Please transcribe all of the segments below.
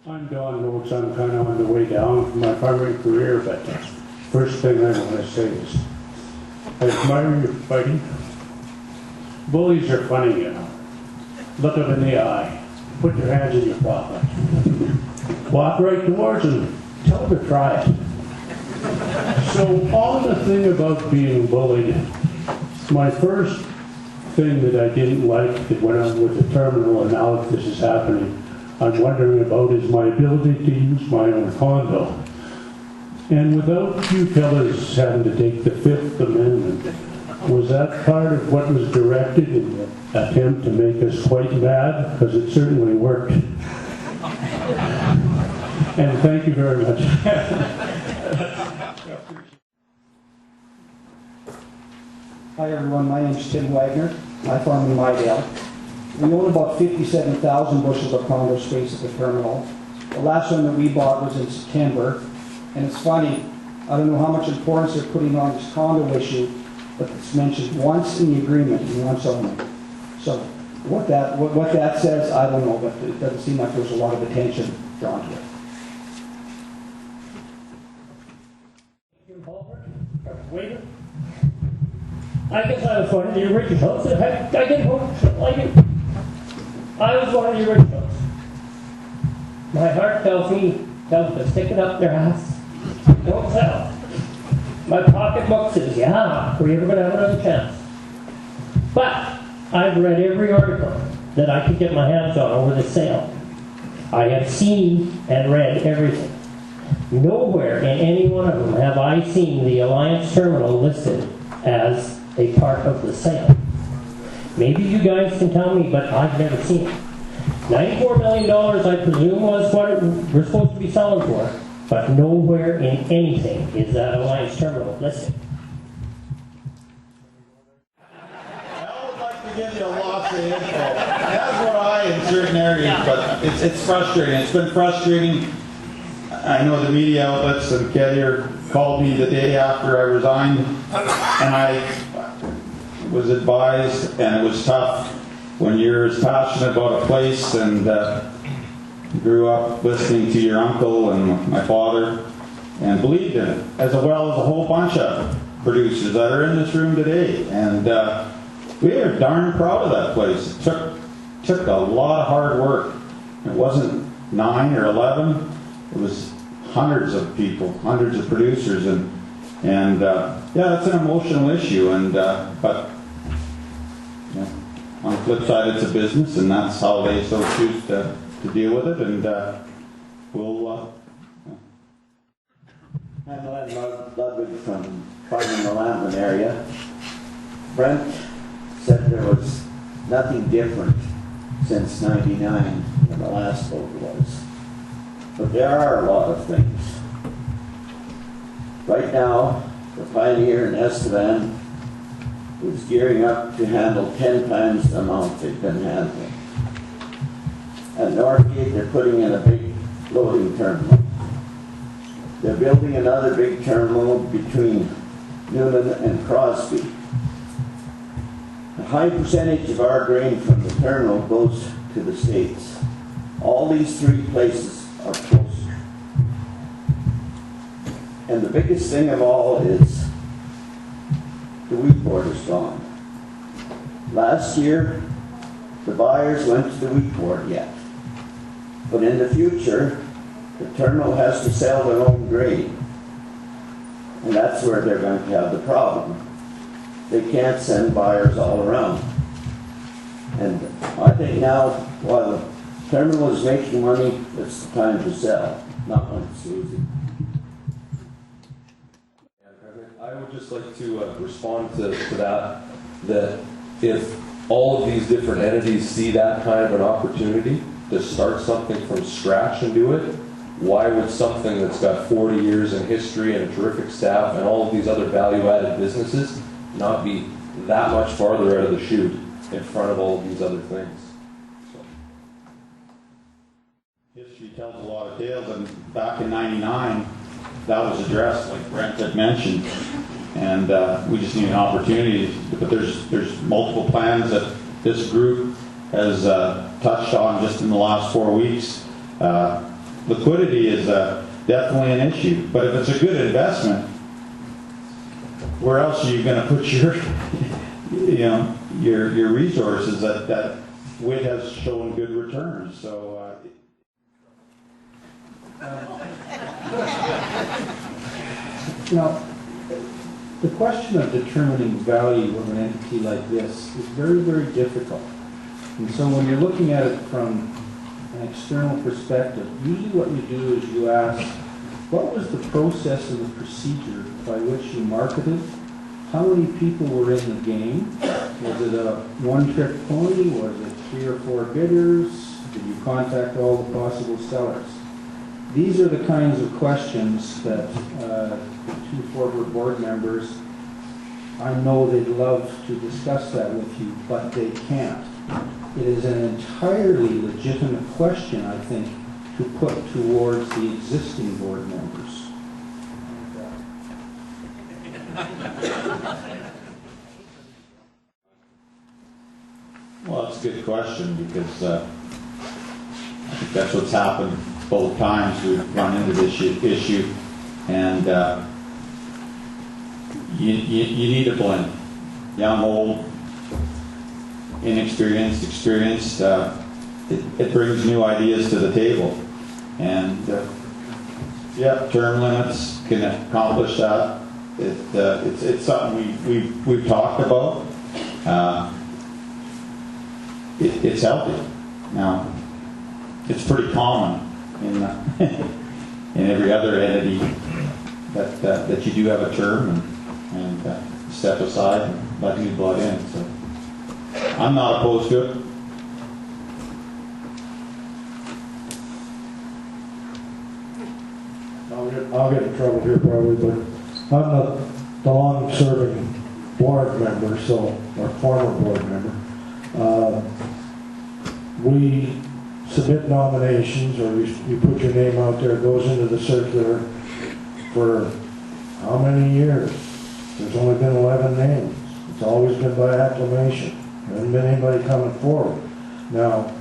I'm Don Oates. I'm kind of on the way down from my farming career, but first thing I want to say is I admire your fighting. Bullies are funny, you know. Look them in the eye. Put your hands in your pocket. Walk right towards them. Tell them to try it. So on the thing about being bullied, my first thing that I didn't like that went on with the terminal, and now if this is happening, I'm wondering about is my ability to use my own condo. And without you fellas having to take the Fifth Amendment, was that part of what was directed in the attempt to make us quite mad? Because it certainly worked. And thank you very much. Hi everyone, my name is Tim Wagner. I farm in Mydale. We own about 57,000 bushels of condo space at the terminal. The last one that we bought was in September. And it's funny, I don't know how much importance they're putting on this condo issue, but it's mentioned once in the agreement and once only. So what that says, I don't know, but it doesn't seem like there's a lot of attention drawn to it. Waiter. I guess I was one of the originals. I get home like it. I was one of the originals. My heart tells me to stick it up their ass. Don't sell. My pocketbook says, yeah, we're ever going to have another chance. But I've read every article that I could get my hands on over the sale. I have seen and read everything. Nowhere in any one of them have I seen the Alliance Terminal listed as a part of the sale. Maybe you guys can tell me, but I've never seen it. $94 million, I presume, was what we're supposed to be selling for, but nowhere in anything is that Alliance Terminal listed. I would like to give you a lot of info. That's what I in certain areas, but it's frustrating. It's been frustrating. I know the media outlets and Kettier called me the day after I resigned, and I was advised, and it was tough when you're as passionate about a place and grew up listening to your uncle and my father and believed in it, as well as a whole bunch of producers that are in this room today. And we are darn proud of that place. It took a lot of hard work. It wasn't 9 or 11. It was hundreds of people, hundreds of producers, and yeah, it's an emotional issue. And but you know, on the flip side, it's a business, and that's how they so choose to deal with it. And we'll. I'm Len Ludwig from farming the Lambton area. Brent said there was nothing different since '99 when the last vote was. But there are a lot of things. Right now, the Pioneer in Estevan is gearing up to handle 10 times the amount they've been handling. At Northgate, they're putting in a big loading terminal. They're building another big terminal between Newman and Crosby. A high percentage of our grain from the terminal goes to the States. All these three places are closer. And the biggest thing of all is the wheat board is gone. Last year, the buyers went to the wheat board yet. But in the future, the terminal has to sell their own grain. And that's where they're going to have the problem. They can't send buyers all around. And I think now, while the terminal is making money, it's the time to sell, not when it's losing. I would just like to respond to that if all of these different entities see that kind of an opportunity to start something from scratch and do it, why would something that's got 40 years in history and a terrific staff and all of these other value-added businesses not be that much farther out of the chute in front of all of these other things? History tells a lot of tales, and back in '99, that was addressed, like Brent had mentioned, and we just need an opportunity. But there's multiple plans that this group has touched on just in the last 4 weeks. liquidity is definitely an issue. But if it's a good investment, where else are you going to put your, your resources that WIT has shown good returns? So. Now, the question of determining value of an entity like this is very, very difficult. And so when you're looking at it from an external perspective, usually what you do is you ask, what was the process and the procedure by which you marketed? How many people were in the game? Was it a one-trick pony? Was it 3 or 4 bidders? Did you contact all the possible sellers? These are the kinds of questions that the 2 former board members, I know they'd love to discuss that with you, but they can't. It is an entirely legitimate question, I think, to put towards the existing board members. Well, that's a good question because I think that's what's happened both times we've run into this issue, and you need a blend. Young, old, inexperienced, experienced. It brings new ideas to the table, and yeah, term limits can accomplish that. It's something we've talked about. It's healthy. Now, it's pretty common in every other entity that you do have a term and step aside and let new blood in. So I'm not opposed to it. I'll get in trouble here probably, but I'm the long-serving board member, or former board member. We submit nominations, or you put your name out there, it goes into the circular for how many years? There's only been 11 names. It's always been by acclamation. There hasn't been anybody coming forward. Now,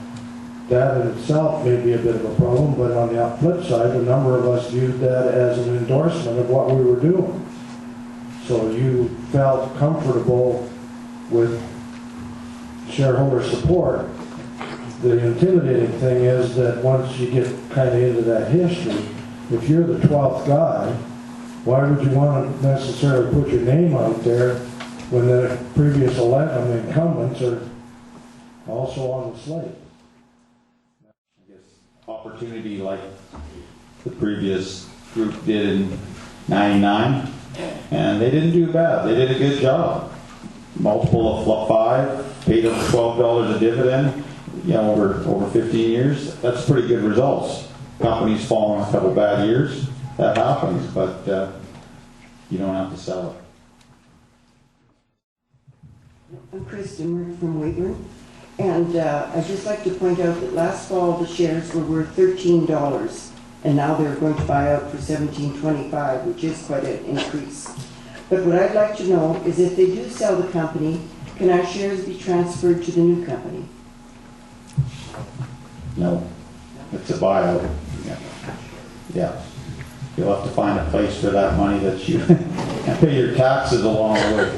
that in itself may be a bit of a problem, but on the flip side, a number of us viewed that as an endorsement of what we were doing. So you felt comfortable with shareholder support. The intimidating thing is that once you get kind of into that history, if you're the 12th guy, why would you want to necessarily put your name out there when the previous 11 incumbents are also on the slate? I guess opportunity like the previous group did in '99, and they didn't do bad. They did a good job. Multiple of 5, paid them $12 a dividend. Over 15 years, that's pretty good results. Companies fall in a couple bad years, that happens, but you don't have to sell it. I'm Kristen from Weyburn, and I'd just like to point out that last fall the shares were worth $13, and now they're going to buy out for $17.25, which is quite an increase. But what I'd like to know is if they do sell the company, can our shares be transferred to the new company? No, it's a buyout. Yeah. You'll have to find a place for that money that you and pay your taxes along the way,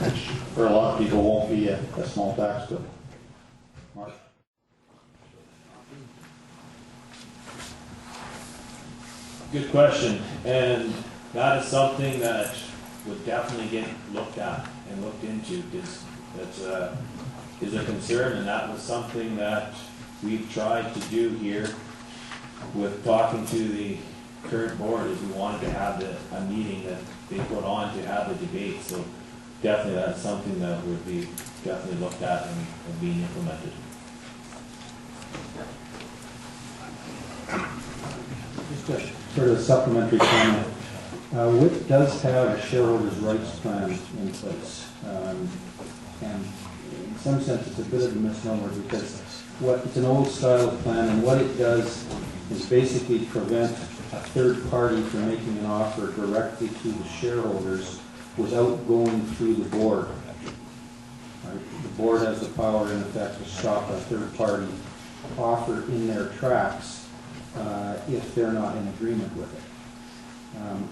which for a lot of people won't be a small tax bill. Mark? Good question, and that is something that would definitely get looked at and looked into, because that is a concern, and that was something that we've tried to do here with talking to the current board, is we wanted to have a meeting that they put on to have the debate. So definitely that's something that would be definitely looked at and being implemented. Just a sort of supplementary comment. WIT does have a shareholders' rights plan in place. And in some sense it's a bit of a misnomer, because it's an old style of plan, and what it does is basically prevent a third party from making an offer directly to the shareholders without going through the board. Right? The board has the power, in effect, to stop a third party offer in their tracks if they're not in agreement with it.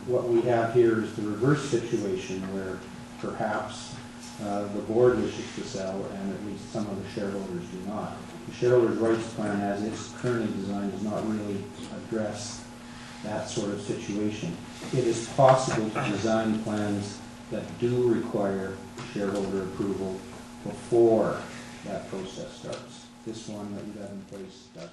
What we have here is the reverse situation where perhaps the board wishes to sell and at least some of the shareholders do not. The shareholders' rights plan as it's currently designed does not really address that sort of situation. It is possible to design plans that do require shareholder approval before that process starts. This one that you have in place doesn't.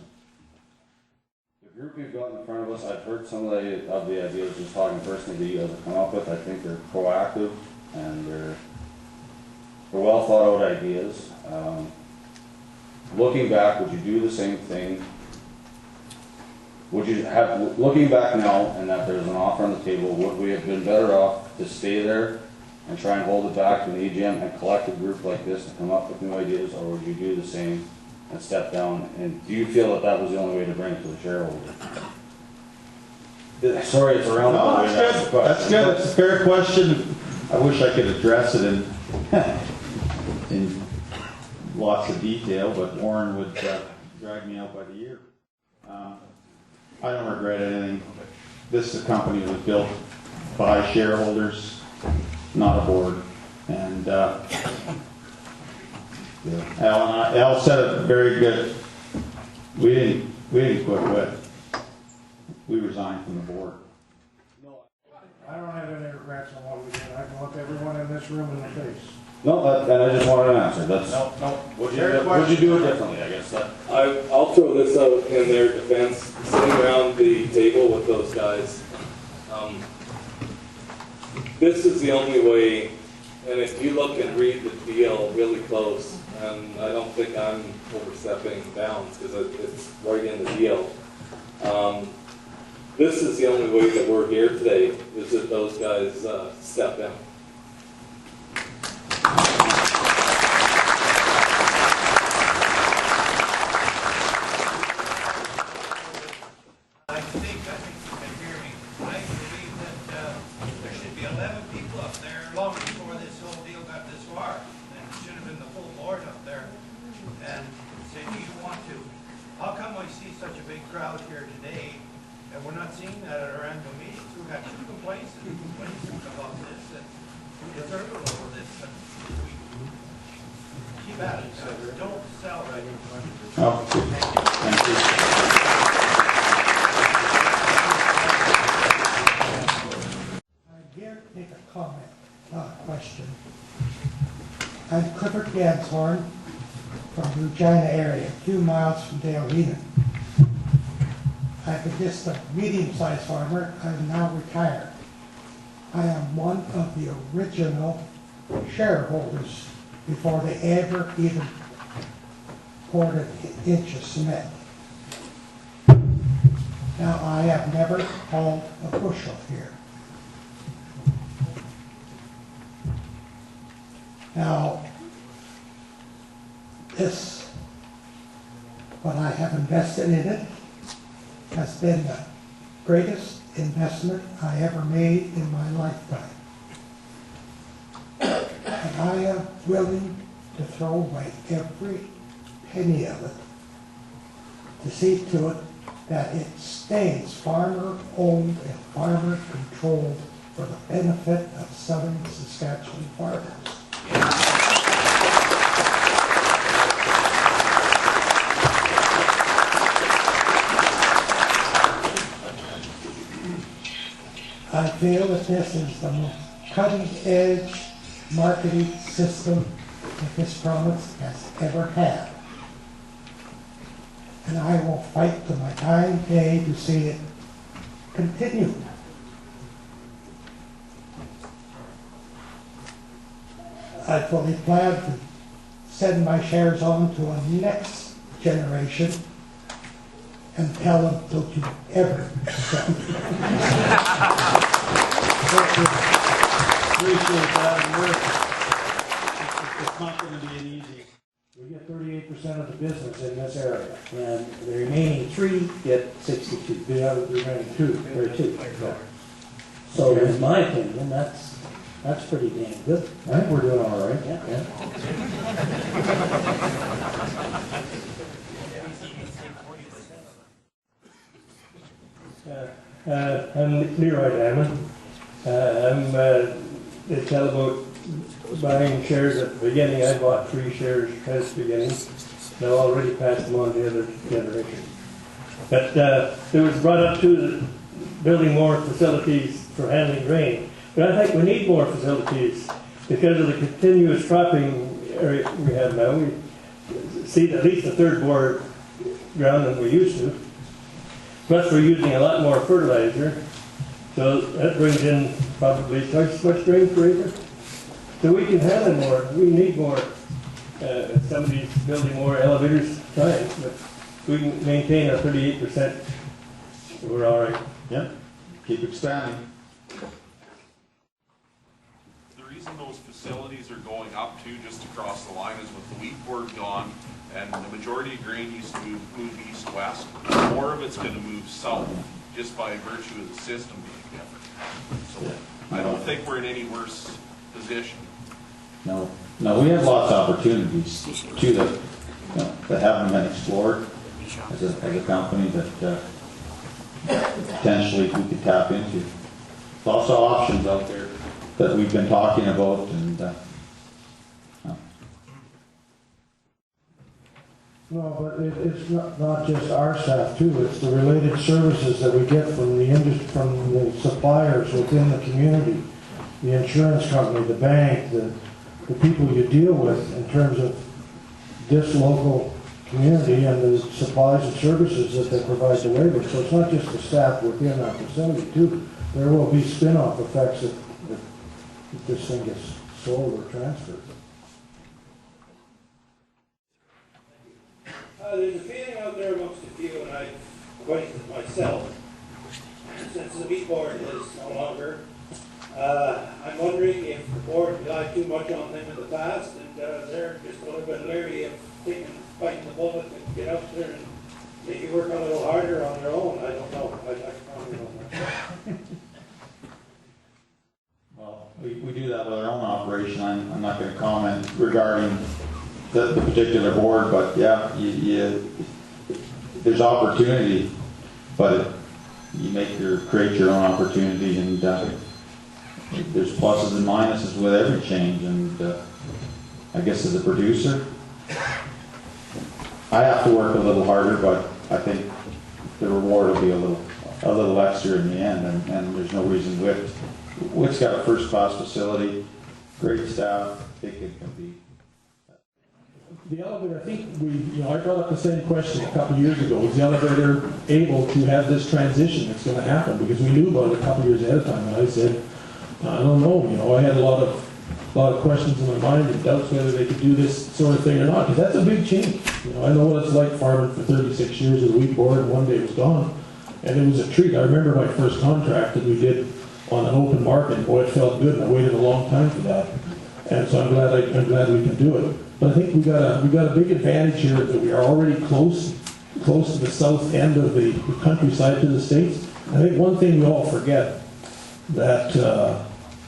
The group we've got in front of us, I've heard some of the ideas, just talking personally that you guys have come up with. I think they're proactive and they're well thought out ideas. Looking back, would you do the same thing? Would you have, looking back now and that there's an offer on the table, would we have been better off to stay there and try and hold it back to an EGM and collect a group like this to come up with new ideas, or would you do the same and step down? And do you feel that that was the only way to bring it to the shareholder? Sorry, it's around. No, that's good. That's good. It's a fair question. I wish I could address it in lots of detail, but Warren would drag me out by the ear. I don't regret anything. This company was built by shareholders, not a board. And Al said it very good. We didn't quit WIT. We resigned from the board. I don't have any regrets on what we did. I can look everyone in this room in the face. No, and I just wanted an answer. That's No. would you do it differently? I guess that. I'll throw this out in their defense. Sitting around the table with those guys, this is the only way. And if you look and read the deal really close, and I don't think I'm overstepping bounds because it's right in the deal. This is the only way that we're here today, is that those guys step in. I think you can hear me. I believe that there should be 11 people up there long before this whole deal got this far. And it should have been the full board up there and say, do you want to? How come I see such a big crowd here today and we're not seeing that at our annual meetings? We've got 2 complaints about this and we deserve it over this. But keep at it, guys. Don't sell right in front of you. Oh, thank you. I dare make a comment, not a question. I'm Clifford Ganshorn from the Regina area, a few miles from Dalevina. I've been just a medium-sized farmer. I'm now retired. I am one of the original shareholders before they ever even poured an inch of cement. Now, I have never hauled a bushel here. Now, this, what I have invested in it, has been the greatest investment I ever made in my lifetime. And I am willing to throw away every penny of it to see to it that it stays farmer-owned and farmer-controlled for the benefit of southern Saskatchewan farmers. I feel that this is the most cutting-edge marketing system that this province has ever had. And I will fight to my dying day to see it continue. I fully plan to send my shares on to a next generation and tell them, don't you ever sell. Appreciate that. It's not going to be an easy. We get 38% of the business in this area, and the remaining 3 get 62. The other remaining 2. Or 2. Yeah. So, in my opinion, that's pretty damn good. I think we're doing all right. Yeah. I'm Leroy Diamond. They tell about buying shares at the beginning. I bought 3 shares at the beginning. Now already passed them on to the other generation. But it was brought up to building more facilities for handling rain. But I think we need more facilities because of the continuous cropping area we have now. We seed at least a third more ground than we used to. Plus we're using a lot more fertilizer. So that brings in probably twice as much grain per acre. So we can handle more. We need more. Somebody's building more elevators, trying, but we can maintain our 38%. We're all right. Yeah, keep expanding. The reason those facilities are going up too, just across the line, is with the wheat board gone, and the majority of grain used to move east-west. More of it's going to move south, just by virtue of the system being different. So I don't think we're in any worse position. No, we have lots of opportunities too that haven't been explored as a company that potentially we could tap into. Lots of options out there that we've been talking about, and No, but it's not just our staff too, it's the related services that we get from the industry, from the suppliers within the community, the insurance company, the bank, the people you deal with in terms of this local community and the supplies and services that they provide to labor. So it's not just the staff within our facility too. There will be spin-off effects if this thing gets sold or transferred. There's a feeling out there amongst a few, and I voiced it myself, since the wheat board is no longer. I'm wondering if the board relied too much on them in the past, and they're just a little bit leery of biting the bullet and get out there and maybe work a little harder on their own. I don't know. I can't know that. well, we do that with our own operation. I'm not going to comment regarding the particular board, but yeah, there's opportunity, but you create your own opportunity, and there's pluses and minuses with every change. And I guess as a producer, I have to work a little harder, but I think the reward will be a little extra in the end, and there's no reason WIT's got a first-class facility, great staff. I think it can be. The elevator, I think I brought up the same question a couple of years ago. Was the elevator able to have this transition that's going to happen? Because we knew about it a couple of years ahead of time, and I said, I don't know. I had a lot of questions in my mind and doubts whether they could do this sort of thing or not, because that's a big change. I know what it's like farming for 36 years as a wheat board, and one day it was gone, and it was a treat. I remember my first contract that we did on an open market. Boy, it felt good, and I waited a long time for that, and so I'm glad we can do it. But I think we got a big advantage here that we are already close to the south end of the countryside to the States. I think one thing we all forget, that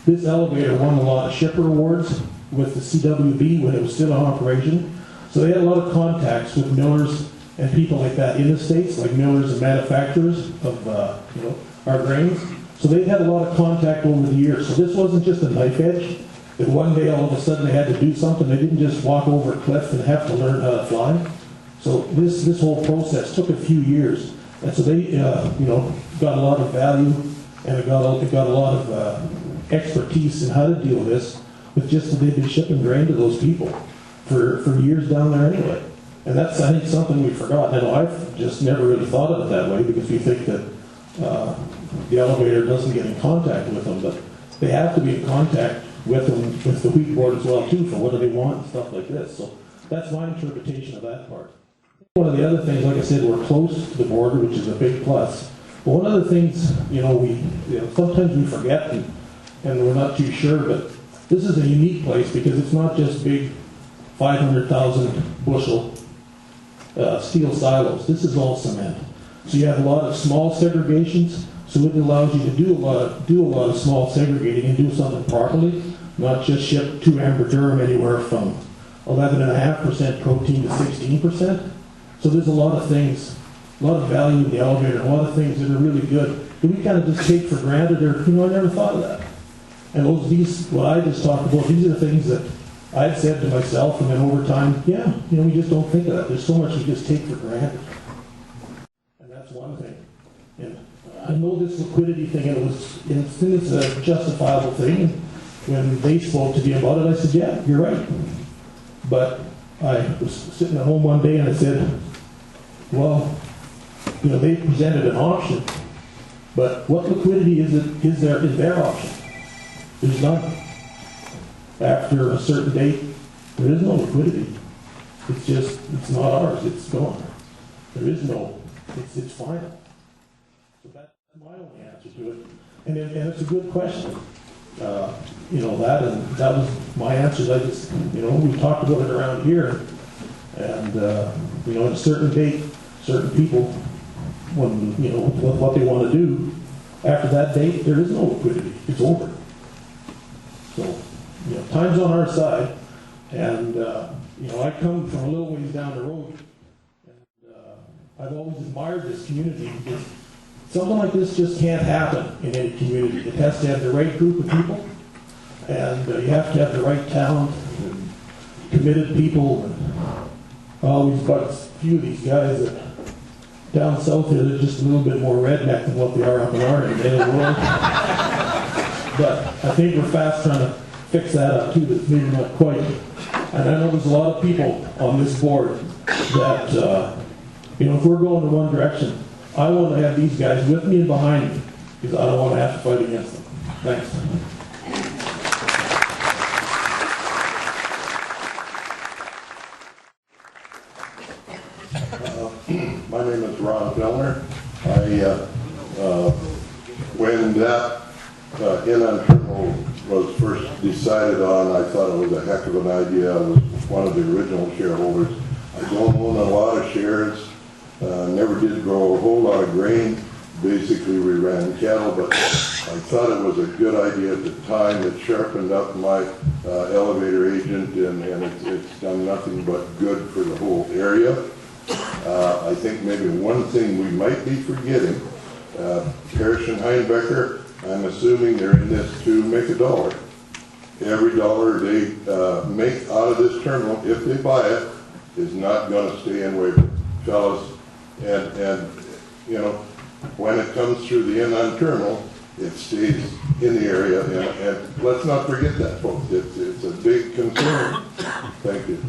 this elevator won a lot of shipper awards with the CWB when it was still in operation. So they had a lot of contacts with millers and people like that in the States, like millers and manufacturers of our grains. So they've had a lot of contact over the years. So this wasn't just a knife edge. That one day all of a sudden they had to do something. They didn't just walk over a cliff and have to learn how to fly. So this whole process took a few years, and so they got a lot of value, and it got a lot of expertise in how to deal with this. With just that they've been shipping grain to those people for years down there anyway, and that's, I think, something we forgot. I know I've just never really thought of it that way, because we think that the elevator doesn't get in contact with them, but they have to be in contact with them, with the wheat board as well too, for what do they want and stuff like this. So that's my interpretation of that part. One of the other things, like I said, we're close to the border, which is a big plus. But one of the things, sometimes we forget, and we're not too sure, but this is a unique place because it's not just big 500,000 bushel steel silos. This is all cement. So you have a lot of small segregations. So it allows you to do a lot of small segregating and do something properly, not just ship to Amber Durham anywhere from 11.5% protein to 16%. So there's a lot of things a lot of value in the elevator, a lot of things that are really good, that we kind of just take for granted, or, I never thought of that. And what I just talked about, these are the things that I've said to myself, and then over time, we just don't think of that. There's so much we just take for granted. And that's one thing. And I know this liquidity thing, and it's a justifiable thing. And when they spoke to me about it, I said, yeah, you're right. But I was sitting at home one day and I said, well, they presented an option, but what liquidity is their option? There's none. After a certain date, there is no liquidity. It's not ours, it's gone. There is no, it's final. So that's my only answer to it. And it's a good question. That was my answers. I just, we talked about it around here, and at a certain date, certain people, when, what they want to do, after that date, there is no liquidity. It's over. So, time's on our side, and, I come from a little ways down the road, and I've always admired this community, because something like this just can't happen in any community. It has to have the right group of people, and you have to have the right talent, and committed people, and we've got a few of these guys that down south here, they're just a little bit more redneck than what they are up in our end of the world. But I think we're fast trying to fix that up too, but maybe not quite. And I know there's a lot of people on this board that, if we're going in one direction, I want to have these guys with me and behind me, because I don't want to have to fight against them. Thanks. My name is Ron Fellner. When that inland terminal was first decided on, I thought it was a heck of an idea. I was one of the original shareholders. I don't own a lot of shares, never did grow a whole lot of grain. Basically, we ran cattle, but I thought it was a good idea at the time. It sharpened up my elevator agent, and it's done nothing but good for the whole area. I think maybe one thing we might be forgetting, Parrish and Heinbecker, I'm assuming they're in this to make a dollar. Every dollar they make out of this terminal, if they buy it, is not going to stay in Waverly. Fellas, and when it comes through the inland terminal, it stays in the area, and let's not forget that, folks. It's a big concern. Thank you.